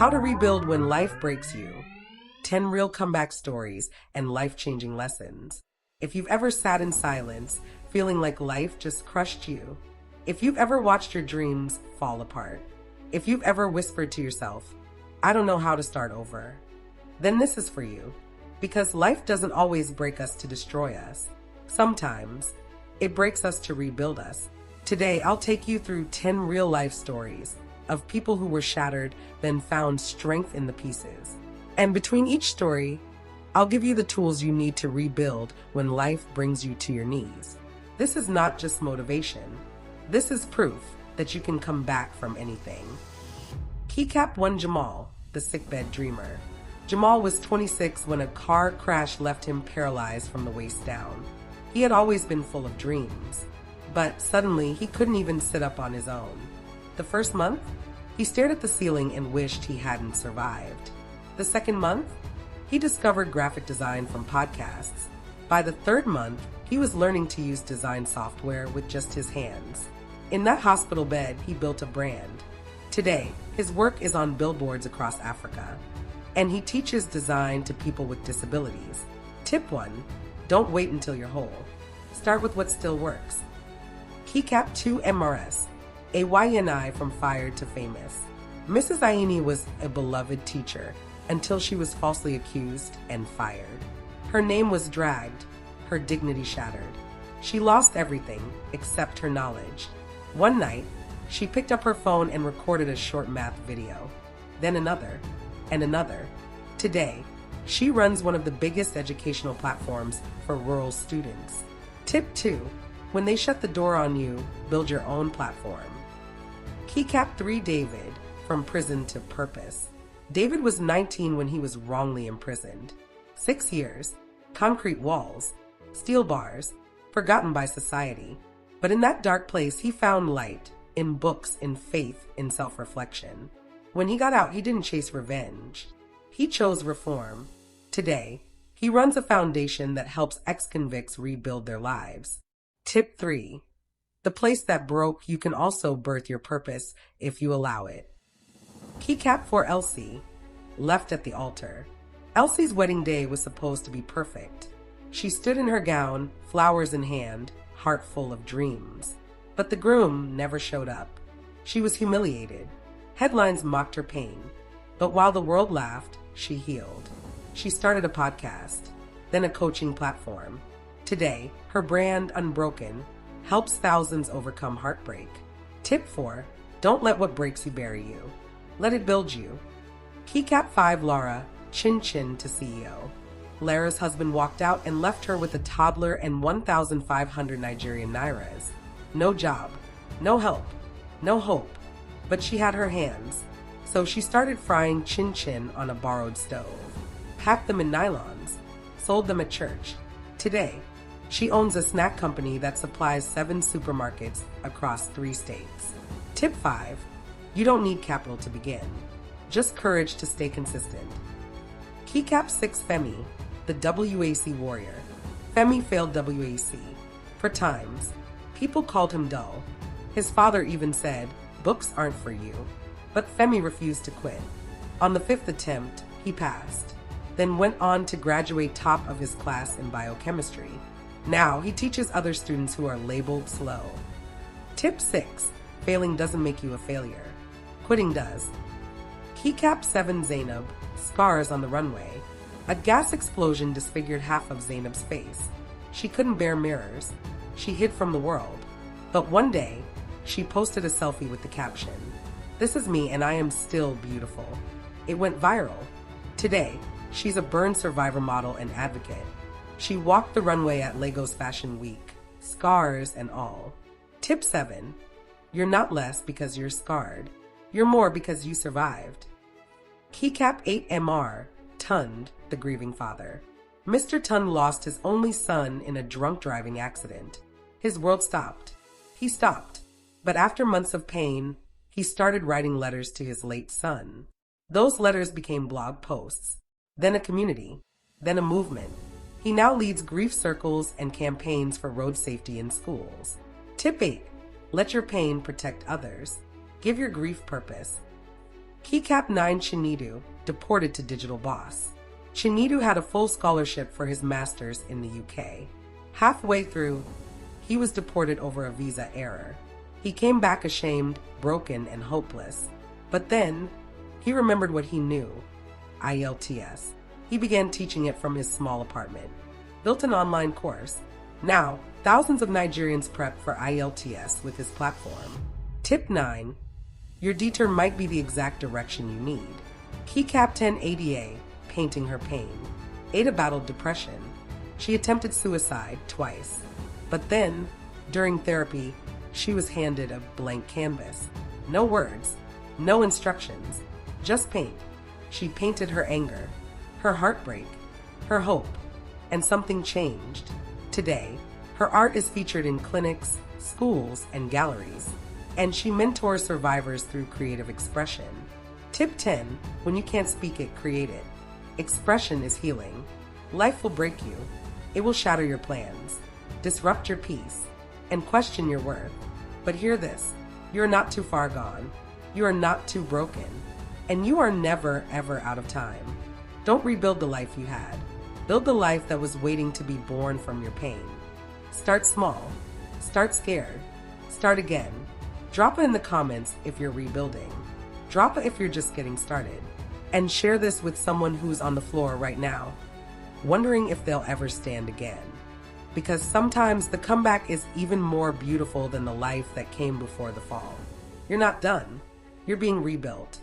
How to rebuild when life breaks you. 10 real comeback stories and life-changing lessons. If you've ever sat in silence, feeling like life just crushed you. If you've ever watched your dreams fall apart. If you've ever whispered to yourself, I don't know how to start over. Then this is for you. Because life doesn't always break us to destroy us. Sometimes, it breaks us to rebuild us. Today, I'll take you through 10 real-life stories of people who were shattered, then found strength in the pieces. And between each story, I'll give you the tools you need to rebuild when life brings you to your knees. This is not just motivation. This is proof that you can come back from anything. Keycap 1. Jamal, the sickbed dreamer. Jamal was 26 when a car crash left him paralyzed from the waist down. He had always been full of dreams, but suddenly he couldn't even sit up on his own. The first month, he stared at the ceiling and wished he hadn't survived. The second month, he discovered graphic design from podcasts. By the third month, he was learning to use design software with just his hands. In that hospital bed, he built a brand. Today, his work is on billboards across Africa, and he teaches design to people with disabilities. Tip 1. Don't wait until you're whole. Start with what still works. Keycap 2. MRS. AYNI from fired to famous. Mrs. Aini was a beloved teacher until she was falsely accused and fired. Her name was dragged, her dignity shattered. She lost everything except her knowledge. One night, she picked up her phone and recorded a short math video. Then another, and another. Today, she runs one of the biggest educational platforms for rural students. Tip 2. When they shut the door on you, build your own platform. Keycap 3. David, from prison to purpose. David was 19 when he was wrongly imprisoned. 6 years, concrete walls, steel bars, forgotten by society. But in that dark place, he found light, in books, in faith, in self-reflection. When he got out, he didn't chase revenge. He chose reform. Today, he runs a foundation that helps ex-convicts rebuild their lives. Tip 3. The place that broke, you can also birth your purpose if you allow it. Keycap 4. Elsie, left at the altar. Elsie's wedding day was supposed to be perfect. She stood in her gown, flowers in hand, heart full of dreams. But the groom never showed up. She was humiliated. Headlines mocked her pain. But while the world laughed, she healed. She started a podcast, then a coaching platform. Today, her brand, Unbroken, helps thousands overcome heartbreak. Tip 4. Don't let what breaks you bury you. Let it build you. Keycap 5. Lara, chin chin to CEO. Lara's husband walked out and left her with a toddler and 1,500 Nigerian nairas. No job, no help, no hope. But she had her hands, so she started frying chin chin on a borrowed stove. Packed them in nylons, sold them at church. Today, she owns a snack company that supplies 7 supermarkets across 3 states. Tip 5. You don't need capital to begin, just courage to stay consistent. Keycap 6. Femi, the WAC warrior. Femi failed WAC. For times, people called him dull. His father even said, books aren't for you. But Femi refused to quit. On the 5th attempt, he passed, then went on to graduate top of his class in biochemistry. Now, he teaches other students who are labeled slow. Tip 6. Failing doesn't make you a failure. Quitting does. Keycap 7. Zainab, scars on the runway. A gas explosion disfigured half of Zainab's face. She couldn't bear mirrors. She hid from the world. But one day, she posted a selfie with the caption, "This is me and I am still beautiful." It went viral. Today, she's a burn survivor model and advocate. She walked the runway at Lagos Fashion Week, scars and all. Tip 7. You're not less because you're scarred. You're more because you survived. Keycap 8. MR, Tund, the grieving father. Mr. Tund lost his only son in a drunk driving accident. His world stopped. He stopped. But after months of pain, he started writing letters to his late son. Those letters became blog posts, then a community, then a movement. He now leads grief circles and campaigns for road safety in schools. Tip 8. Let your pain protect others. Give your grief purpose. Keycap 9 Chinidu, deported to Digital Boss. Chinidu had a full scholarship for his master's in the UK. Halfway through, he was deported over a visa error. He came back ashamed, broken, and hopeless. But then, he remembered what he knew, IELTS. He began teaching it from his small apartment, built an online course. Now, thousands of Nigerians prep for IELTS with his platform. Tip 9. Your detour might be the exact direction you need. Keycap 10 ADA, painting her pain. Ada battled depression. She attempted suicide twice. But then, during therapy, she was handed a blank canvas. No words, no instructions, just paint. She painted her anger, her heartbreak, her hope, and something changed. Today, her art is featured in clinics, schools, and galleries, and she mentors survivors through creative expression. Tip 10. When you can't speak it, create it. Expression is healing. Life will break you. It will shatter your plans, disrupt your peace, and question your worth. But hear this, you are not too far gone. You are not too broken. And you are never, ever out of time. Don't rebuild the life you had. Build the life that was waiting to be born from your pain. Start small. Start scared. Start again. Drop it in the comments if you're rebuilding. Drop it if you're just getting started. And share this with someone who's on the floor right now, wondering if they'll ever stand again. Because sometimes the comeback is even more beautiful than the life that came before the fall. You're not done. You're being rebuilt.